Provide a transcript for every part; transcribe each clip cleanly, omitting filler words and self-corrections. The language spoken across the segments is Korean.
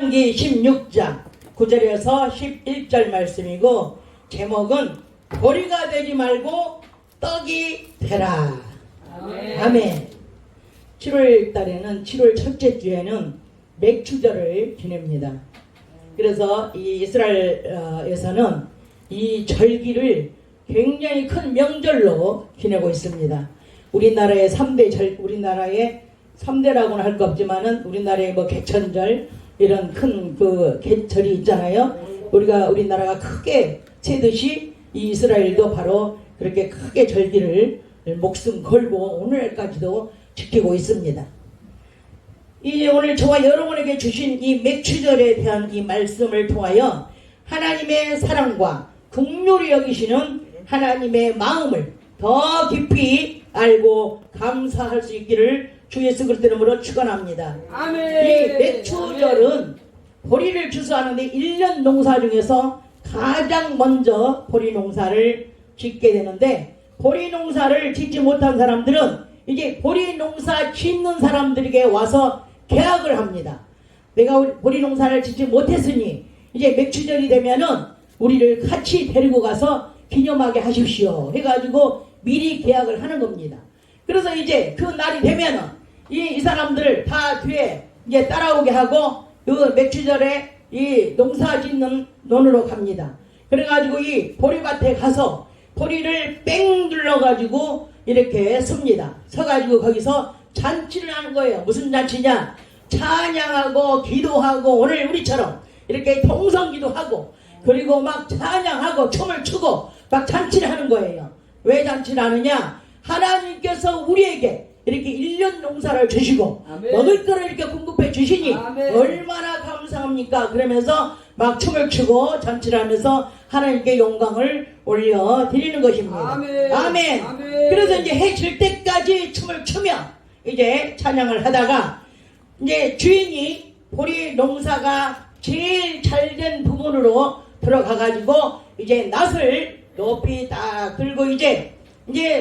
신명기 16장 9절에서 11절 말씀이고, 제목은 보리가 되지 말고 떡이 되라. 아멘. 아멘. 7월 달에는 7월 첫째 주에는 맥추절을 지냅니다. 그래서 이 이스라엘에서는 이 절기를 굉장히 큰 명절로 지내고 있습니다. 우리나라의 3대라고는 할 거 없지만은 우리나라의 뭐 개천절 이런 큰 그 계절이 있잖아요. 우리나라가 크게 세듯이 이 이스라엘도 바로 그렇게 크게 절기를 목숨 걸고 오늘까지도 지키고 있습니다. 이제 오늘 저와 여러분에게 주신 이 맥추절에 대한 이 말씀을 통하여 하나님의 사랑과 긍휼히 여기시는 하나님의 마음을 더 깊이 알고 감사할 수 있기를 주 예수 그리스도 이름으로 축원합니다. 아멘. 이 맥추절은 보리를 추수하는데 1년 농사 중에서 가장 먼저 보리 농사를 짓게 되는데, 보리 농사를 짓지 못한 사람들은 이제 보리 농사 짓는 사람들에게 와서 계약을 합니다. 내가 보리 농사를 짓지 못했으니 이제 맥추절이 되면은 우리를 같이 데리고 가서 기념하게 하십시오 해가지고 미리 계약을 하는 겁니다. 그래서 이제 그 날이 되면은 이 사람들을 다 뒤에 이제 따라오게 하고 그 맥추절에 이 농사 짓는 논으로 갑니다. 그래가지고 이 보리밭에 가서 보리를 뺑 둘러가지고 이렇게 섭니다. 서가지고 거기서 잔치를 하는 거예요. 무슨 잔치냐? 찬양하고 기도하고 오늘 우리처럼 이렇게 통성기도 하고 그리고 막 찬양하고 춤을 추고 막 잔치를 하는 거예요. 왜 잔치를 하느냐? 하나님께서 우리에게 이렇게 1년 농사를 주시고 아멘. 먹을 거를 이렇게 공급해 주시니 아멘. 얼마나 감사합니까? 그러면서 막 춤을 추고 잔치를 하면서 하나님께 영광을 올려드리는 것입니다. 아멘. 아멘. 아멘. 그래서 이제 해 질 때까지 춤을 추며 이제 찬양을 하다가 이제 주인이 보리 농사가 제일 잘된 부분으로 들어가가지고 이제 낫을 높이 딱 들고 이제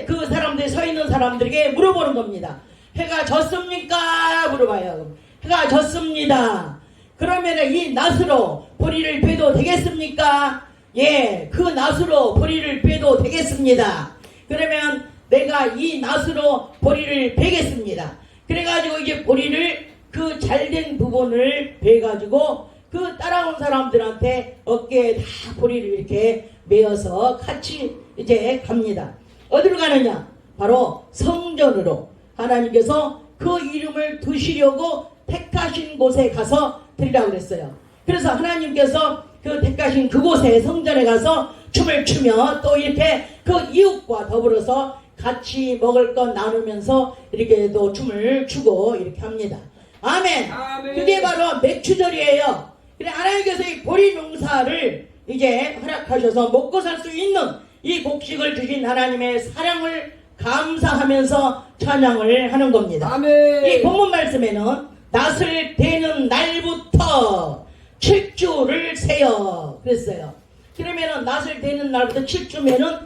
그 사람들이 서 있는 사람들에게 물어보는 겁니다. 해가 졌습니까? 물어봐요. 해가 졌습니다. 그러면 이 낫으로 보리를 빼도 되겠습니까? 예, 그 낫으로 보리를 빼도 되겠습니다. 그러면 내가 이 낫으로 보리를 베겠습니다. 그래가지고 이제 보리를 그 잘된 부분을 베가지고 그 따라온 사람들한테 어깨에 다 보리를 이렇게 메어서 같이 이제 갑니다. 어디로 가느냐? 바로 성전으로 하나님께서 그 이름을 두시려고 택하신 곳에 가서 드리라고 그랬어요. 그래서 하나님께서 그 택하신 그곳에 성전에 가서 춤을 추며 또 이렇게 그 이웃과 더불어서 같이 먹을 것 나누면서 이렇게 또 춤을 추고 이렇게 합니다. 아멘. 아멘. 그게 바로 맥추절이에요. 그래 하나님께서 이 보리 농사를 이제 허락하셔서 먹고 살 수 있는 이 곡식을 주신 하나님의 사랑을 감사하면서 찬양을 하는 겁니다. 아멘. 이 본문 말씀에는 낫을 대는 날부터 7주를 세요 그랬어요. 그러면은 낫을 대는 날부터 7주면은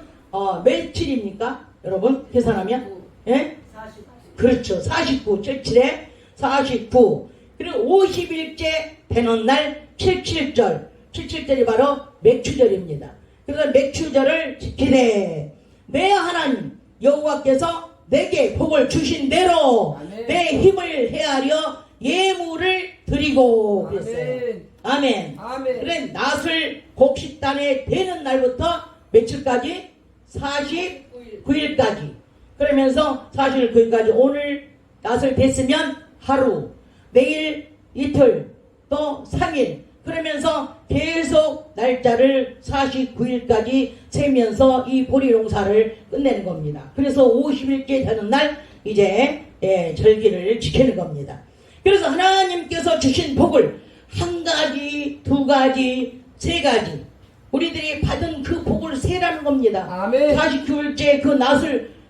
며칠입니까? 여러분 계산하면 예? 49. 그렇죠. 49, 77에 49. 그리고 50일째 되는 날 77절. 77절이 바로 맥추절입니다. 그래서 맥추절을 지키되 내 하나님 여호와께서 내게 복을 주신 대로 아멘. 내 힘을 헤아려 예물을 드리고 그랬어요. 아멘. 아멘. 그래 낫을 곡식단에 대는 날부터 며칠까지? 49일까지. 그러면서 49일까지 오늘 낫을 댔으면 하루, 내일 이틀, 또 3일. 그러면서 계속 날짜를 49일까지 세면서 이 보리 농사를 끝내는 겁니다. 그래서 50일째 되는 날 이제 절기를 지키는 겁니다. 그래서 하나님께서 주신 복을 한 가지, 두 가지, 세 가지 우리들이 받은 그 복을 세라는 겁니다. 아멘. 49일째 그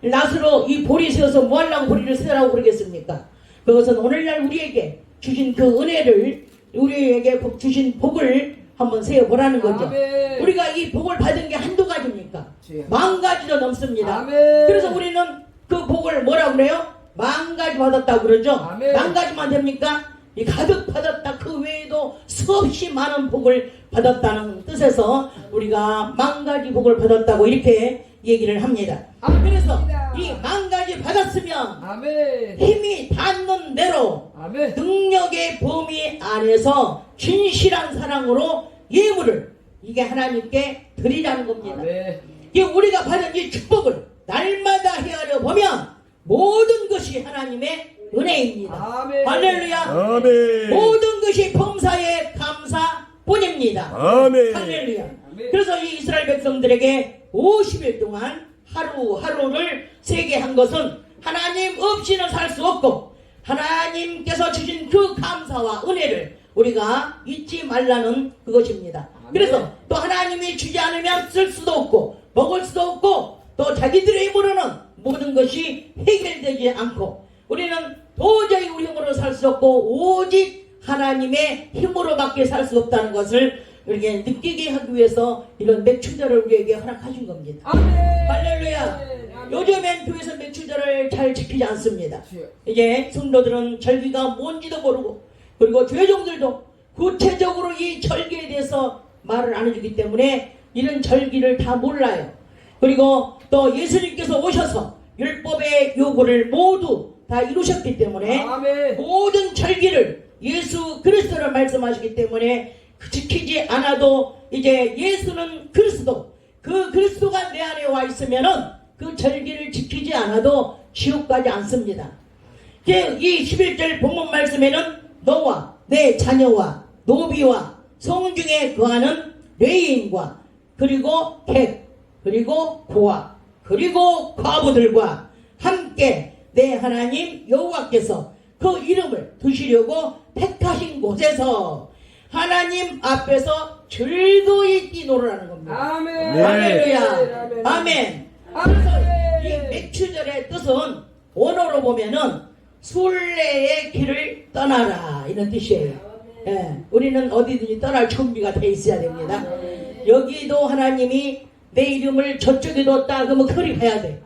낫으로 이 보리 세워서 뭐 하려고 보리를 세라고 그러겠습니까? 그것은 오늘날 우리에게 주신 그 은혜를 우리에게 주신 복을 한번 세어보라는 거죠. 아멘. 우리가 이 복을 받은 게 한두 가지입니까? 10,000가지도 넘습니다. 아멘. 그래서 우리는 그 복을 뭐라고 그래요? 10,000가지 받았다고 그러죠. 아멘. 10,000가지만 됩니까? 이 가득 받았다 그 외에도 수없이 많은 복을 받았다는 뜻에서 우리가 10,000가지 복을 받았다고 이렇게 얘기를 합니다. 그래서 이 10,000가지 받았으면 아멘. 힘이 닿는 대로 아멘. 능력의 범위 안에서 진실한 사랑으로 예물을 이게 하나님께 드리라는 겁니다. 아멘. 이 우리가 받은 이 축복을 날마다 헤아려 보면 모든 것이 하나님의 은혜입니다. 아멘. 할렐루야. 아멘. 모든 것이 범사의 감사뿐입니다. 아멘. 할렐루야. 아멘. 그래서 이 이스라엘 백성들에게 50일 동안 하루하루를 세게 한 것은 하나님 없이는 살 수 없고 하나님께서 주신 그 감사와 은혜를 우리가 잊지 말라는 그것입니다. 아멘. 그래서 또 하나님이 주지 않으면 쓸 수도 없고 먹을 수도 없고 또 자기들의 힘으로는 모든 것이 해결되지 않고 우리는 도저히 우리 힘으로 살 수 없고 오직 하나님의 힘으로밖에 살 수 없다는 것을 우리에게 느끼게 하기 위해서 이런 맥추절을 우리에게 허락하신 겁니다. 아멘. 할렐루야. 아멘. 요즘엔 교회에서 맥추절을 잘 지키지 않습니다. 주여. 이제 성도들은 절기가 뭔지도 모르고 그리고 교회종들도 구체적으로 이 절기에 대해서 말을 안 해주기 때문에 이런 절기를 다 몰라요. 그리고 또 예수님께서 오셔서 율법의 요구를 모두 다 이루셨기 때문에 아멘. 모든 절기를 예수 그리스도를 말씀하시기 때문에 지키지 않아도 이제 예수는 그리스도 그 그리스도가 내 안에 와 있으면은 그 절기를 지키지 않아도 지옥 가지 않습니다. 이 11절 본문 말씀에는 너와 내 자녀와 노비와 성중에 거하는 레위인과 그리고 객 그리고 고아 그리고 과부들과 함께 내 하나님 여호와께서 그 이름을 두시려고 택하신 곳에서 하나님 앞에서 즐거이 뛰노라는 겁니다. 아멘. 네. 할렐루야. 아멘. 아멘. 아멘. 이 맥추절의 뜻은 원어로 보면은 순례의 길을 떠나라 이런 뜻이에요. 예, 우리는 어디든지 떠날 준비가 돼 있어야 됩니다. 여기도 하나님이 내 이름을 저쪽에 뒀다 그러면 그리 가야 돼.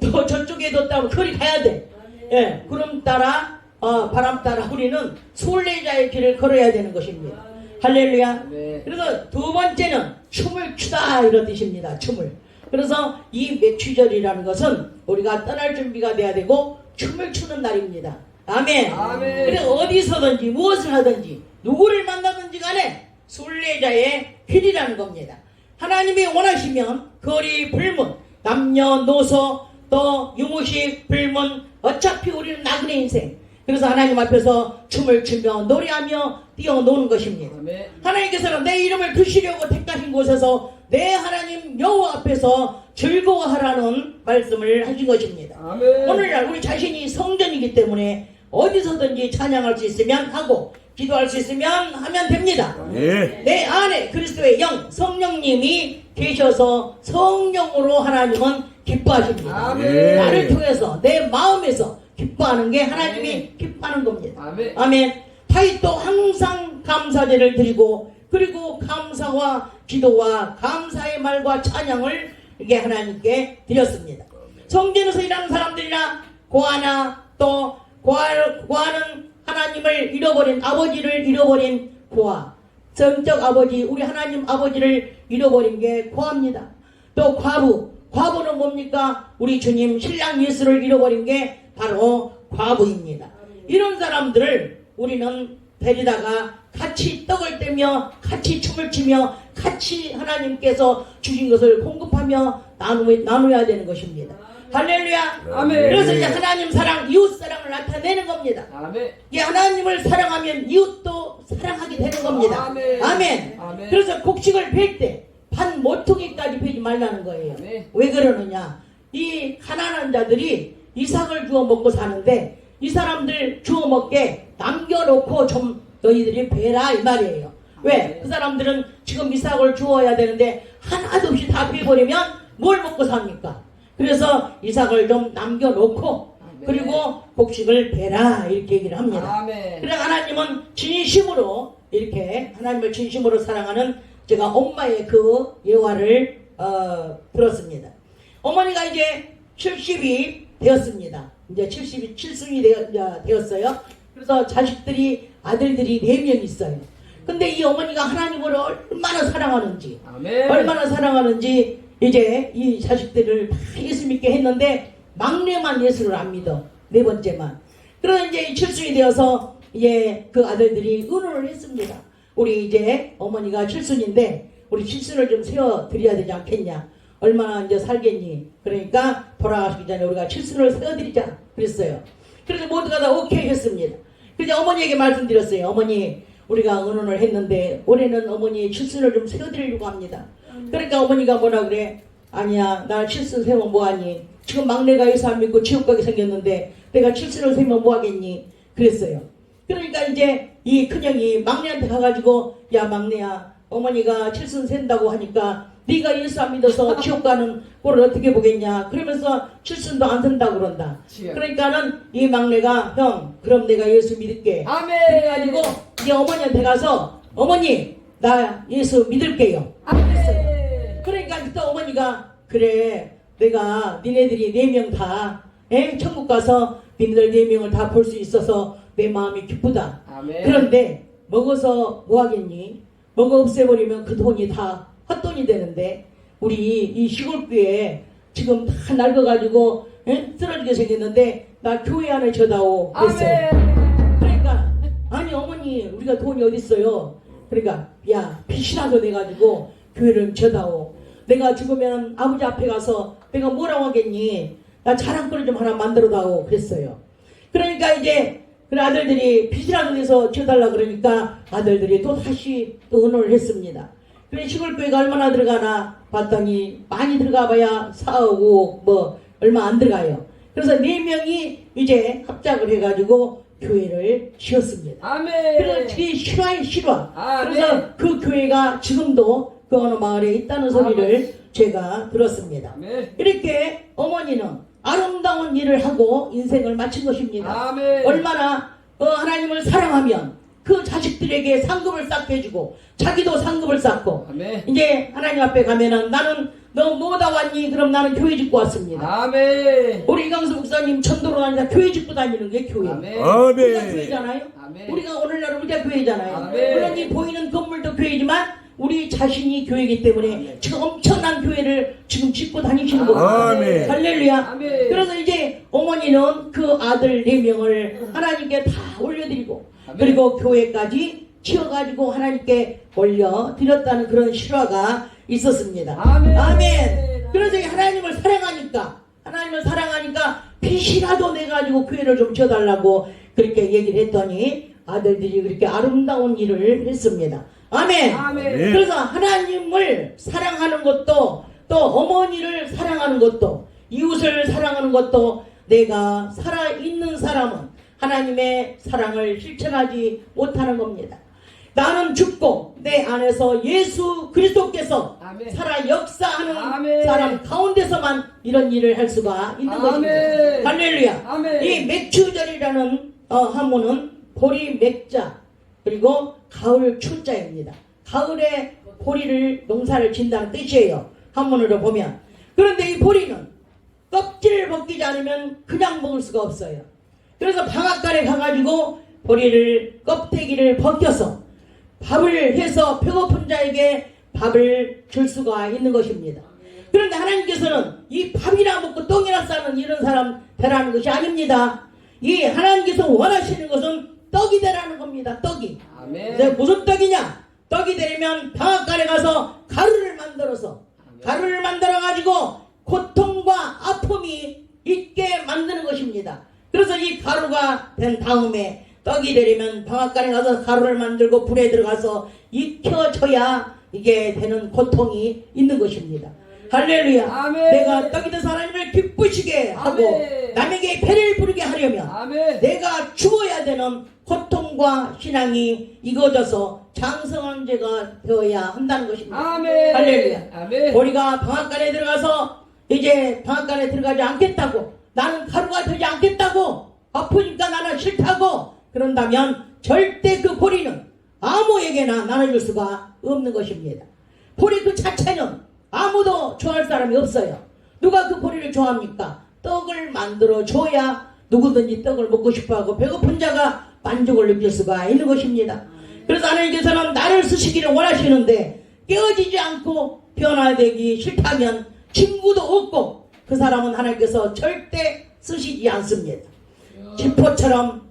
또 저쪽에 뒀다 그러면 그리 가야 돼. 예, 구름 따라 바람 따라 우리는 순례자의 길을 걸어야 되는 것입니다. 할렐루야. 네. 그래서 두 번째는 춤을 추다 이런 뜻입니다. 춤을. 그래서 이 맥추절이라는 것은 우리가 떠날 준비가 돼야 되고 춤을 추는 날입니다. 아멘. 아멘. 그래서 어디서든지 무엇을 하든지 누구를 만나든지 간에 순례자의 길이라는 겁니다. 하나님이 원하시면 거리 불문 남녀노소 또 유무식 불문 어차피 우리는 나그네 인생 그래서 하나님 앞에서 춤을 추며 노래하며 뛰어노는 것입니다. 아멘. 하나님께서는 내 이름을 두시려고 택하신 곳에서 내 하나님 여호와 앞에서 즐거워하라는 말씀을 하신 것입니다. 아멘. 오늘날 우리 자신이 성전이기 때문에 어디서든지 찬양할 수 있으면 하고 기도할 수 있으면 하면 됩니다. 예. 내 안에 그리스도의 영 성령님이 계셔서 성령으로 하나님은 기뻐하십니다. 아멘. 나를 통해서 내 마음에서 기뻐하는 게 하나님이 기뻐하는 겁니다. 아멘. 아멘. 타이도 항상 감사제를 드리고 그리고 감사와 기도와 감사의 말과 찬양을 이게 하나님께 드렸습니다. 성전에서 일하는 사람들이나 고아나 또 고아는 하나님을 잃어버린 아버지를 잃어버린 고아 성적 아버지 우리 하나님 아버지를 잃어버린 게 고아입니다. 또 과부는 뭡니까? 우리 주님 신랑 예수를 잃어버린 게 바로 과부입니다. 이런 사람들을 우리는 데리다가 같이 떡을 떼며 같이 춤을 추며 같이 하나님께서 주신 것을 공급하며 나누어야 되는 것입니다. 할렐루야. 아멘. 그래서 이제 하나님 사랑 이웃 사랑을 나타내는 겁니다. 아멘. 이 하나님을 사랑하면 이웃도 사랑하게 되는 겁니다. 아멘. 아멘. 아멘. 그래서 곡식을 벨 때 반 모퉁이까지 베지 말라는 거예요. 아멘. 왜 그러느냐? 이 가난한 자들이 이삭을 주워 먹고 사는데 이 사람들 주워 먹게 남겨놓고 좀 너희들이 베라 이 말이에요. 왜? 그 사람들은 지금 이삭을 주워야 되는데 하나도 없이 다 베버리면 뭘 먹고 삽니까? 그래서 이삭을 좀 남겨놓고 그리고 곡식을 베라 이렇게 얘기를 합니다. 아멘. 그래 하나님은 진심으로 이렇게 하나님을 진심으로 사랑하는 제가 엄마의 그 예화를 들었습니다. 어머니가 이제 70이 되었습니다. 이제 70이 칠순이 되었어요. 그래서 자식들이 아들들이 4명 있어요. 근데 이 어머니가 하나님을 얼마나 사랑하는지, 아멘. 얼마나 사랑하는지 이제 이 자식들을 다 예수 믿게 했는데 막내만 예수를 안 믿어. 네 번째만. 그래서 이제 칠순이 되어서 그 아들들이 의논을 했습니다. 우리 이제 어머니가 칠순인데 우리 칠순을 좀 세워드려야 되지 않겠냐. 얼마나 이제 살겠니. 그러니까 돌아가시기 전에 우리가 칠순을 세워드리자 그랬어요. 그래서 모두가 다 오케이 했습니다. 그래서 어머니에게 말씀드렸어요. 어머니, 우리가 의논을 했는데 올해는 어머니 칠순을 좀 세워드리려고 합니다. 그러니까 어머니가 뭐라 그래? 아니야, 나 칠순 세우면 뭐하니? 지금 막내가 예수 안 믿고 지옥 가게 생겼는데 내가 칠순을 세우면 뭐하겠니? 그랬어요. 그러니까 이제 이 큰형이 막내한테 가가지고, 야 막내야, 어머니가 칠순 센다고 하니까 네가 예수 안 믿어서 지옥 가는 꼴을 어떻게 보겠냐. 그러면서 칠순도 안 센다고 그런다. 그러니까는 이 막내가, 형, 그럼 내가 예수 믿을게. 아멘. 그래가지고 이제 어머니한테 가서, 어머니, 나 예수 믿을게요. 아멘. 그러니까 그때 어머니가, 그래, 내가 니네들이 4명 다 천국 가서 니네들 4명을 다 볼 수 있어서 내 마음이 기쁘다. 아멘. 그런데 먹어서 뭐하겠니? 먹어 없애버리면 그 돈이 다 헛돈이 되는데 우리 이 시골교회 지금 다 낡아가지고 쓰러지게 생겼는데 나 교회 안에 줘다오 그랬어요. 아멘. 그러니까 아니 어머니, 우리가 돈이 어딨어요. 그러니까 야, 빚이라도 내가지고 교회를 줘다오. 내가 죽으면 아버지 앞에 가서 내가 뭐라고 하겠니? 나 자랑거리 좀 하나 만들어다오 그랬어요. 그러니까 이제 그 아들들이 빚이라도 내서 줘달라 그러니까 아들들이 또 다시 또 의논을 했습니다. 그래, 시골교회가 얼마나 들어가나 봤더니 많이 들어가봐야 4억 5억 뭐 얼마 안 들어가요. 그래서 4명이 이제 합작을 해가지고 교회를 지었습니다. 아멘. 그래서 그게 실화의 실화. 아멘. 그래서 그 교회가 지금도 그 어느 마을에 있다는 소리를 제가 들었습니다. 아멘. 이렇게 어머니는 아름다운 일을 하고 인생을 마친 것입니다. 아멘. 얼마나 하나님을 사랑하면 그 자식들에게 상급을 쌓게 해주고 자기도 상급을 쌓고 아멘. 이제 하나님 앞에 가면은 나는 너 뭐다 왔니? 그럼 나는 교회 짓고 왔습니다. 아멘. 우리 이강수 목사님 천도로 다니다 교회 짓고 다니는 게 교회. 아멘. 우리가 교회잖아요. 아멘. 우리가 오늘날 우리가 교회잖아요. 아멘. 물론 이 보이는 건물도 교회지만 우리 자신이 교회이기 때문에 아멘. 지금 엄청난 교회를 지금 짓고 다니시는 아멘. 겁니다. 아멘. 할렐루야. 아멘. 그래서 이제 어머니는 그 아들 4명을 하나님께 다 올려드리고 아멘. 그리고 교회까지 지어가지고 하나님께 올려드렸다는 그런 실화가 있었습니다. 아멘. 아멘. 그래서 하나님을 사랑하니까 빚이라도 내가지고 교회를 좀 지어달라고 그렇게 얘기를 했더니 아들들이 그렇게 아름다운 일을 했습니다. 아멘. 아멘. 그래서 하나님을 사랑하는 것도 또 어머니를 사랑하는 것도 이웃을 사랑하는 것도 내가 살아있는 사람은 하나님의 사랑을 실천하지 못하는 겁니다. 나는 죽고 내 안에서 예수 그리스도께서 아멘. 살아 역사하는 아멘. 사람 가운데서만 이런 일을 할 수가 있는 아멘. 것입니다. 할렐루야. 아멘. 이 맥추절이라는 한문은 보리 맥자 그리고 가을 추자입니다. 가을에 보리를 농사를 진다는 뜻이에요. 한문으로 보면. 그런데 이 보리는 껍질을 벗기지 않으면 그냥 먹을 수가 없어요. 그래서 방앗간에 가가지고 보리를 껍데기를 벗겨서 밥을 해서 배고픈 자에게 밥을 줄 수가 있는 것입니다. 그런데 하나님께서는 이 밥이나 먹고 똥이나 싸는 이런 사람 되라는 것이 아닙니다. 이 하나님께서 원하시는 것은 떡이 되라는 겁니다. 떡이. 아멘. 근데 무슨 떡이냐? 떡이 되려면 방앗간에 가서 가루를 만들어서 가루를 만들어 가지고 고통과 아픔이 있게 만드는 것입니다. 그래서 이 가루가 된 다음에 떡이 되려면 방앗간에 가서 가루를 만들고 불에 들어가서 익혀져야 이게 되는 고통이 있는 것입니다. 할렐루야. 아멘. 내가 떡이 돼서 하나님을 기쁘시게 하고 아멘. 남에게 배를 부르게 하려면 아멘. 내가 죽어야 되는 고통과 신앙이 이거져서 장성한 죄가 되어야 한다는 것입니다. 아멘. 할렐루야. 아멘. 우리가 방앗간에 들어가서 이제 방앗간에 들어가지 않겠다고 나는 가루가 되지 않겠다고 아프니까 나는 싫다고 그런다면 절대 그 보리는 아무에게나 나눠줄 수가 없는 것입니다. 보리 그 자체는 아무도 좋아할 사람이 없어요. 누가 그 보리를 좋아합니까? 떡을 만들어 줘야 누구든지 떡을 먹고 싶어하고 배고픈 자가 만족을 느낄 수가 있는 것입니다. 그래서 하나님께서는 나를 쓰시기를 원하시는데 깨어지지 않고 변화되기 싫다면 친구도 없고 그 사람은 하나님께서 절대 쓰시지 않습니다. 지포처럼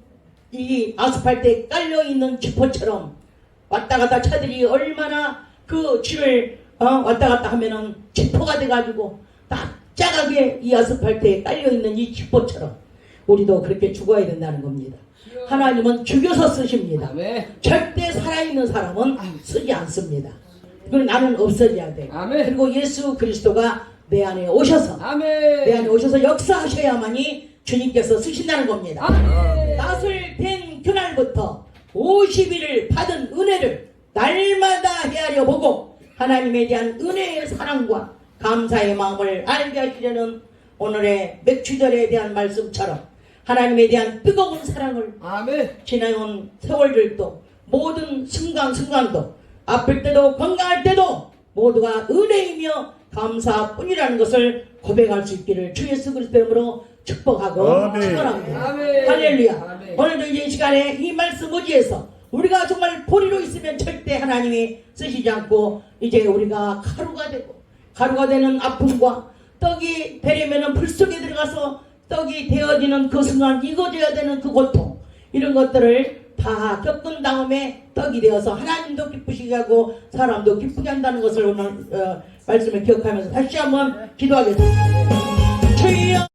이 아스팔트에 깔려있는 지포처럼 왔다 갔다 차들이 얼마나 그 줄을 왔다 갔다 하면은 지포가 돼가지고 납작하게 이 아스팔트에 깔려있는 이 지포처럼 우리도 그렇게 죽어야 된다는 겁니다. 하나님은 죽여서 쓰십니다. 아멘. 절대 살아있는 사람은 쓰지 않습니다. 그리고 나는 없어져야 돼. 아멘. 그리고 예수 그리스도가 내 안에 오셔서 아멘. 내 안에 오셔서 역사하셔야만이 주님께서 쓰신다는 겁니다. 아멘. 낫을 된 그날부터 50일을 받은 은혜를 날마다 헤아려 보고 하나님에 대한 은혜의 사랑과 감사의 마음을 알게 하시려는 오늘의 맥주절에 대한 말씀처럼 하나님에 대한 뜨거운 사랑을 아멘. 지나온 세월들도 모든 순간순간도 아플 때도 건강할 때도 모두가 은혜이며 감사뿐이라는 것을 고백할 수 있기를 주 예수 그리스도 이름으로 축복하고 아멘. 축원합니다. 아멘. 할렐루야. 아멘. 오늘도 이제 이 시간에 이 말씀 의지해서 우리가 정말 보리로 있으면 절대 하나님이 쓰시지 않고 이제 우리가 가루가 되는 아픔과 떡이 되려면 불 속에 들어가서 떡이 되어지는 그 순간 익어져야 되는 그 고통 이런 것들을 다 겪은 다음에 떡이 되어서 하나님도 기쁘시게 하고 사람도 기쁘게 한다는 것을 오늘 말씀을 기억하면서 다시 한번 기도하겠습니다.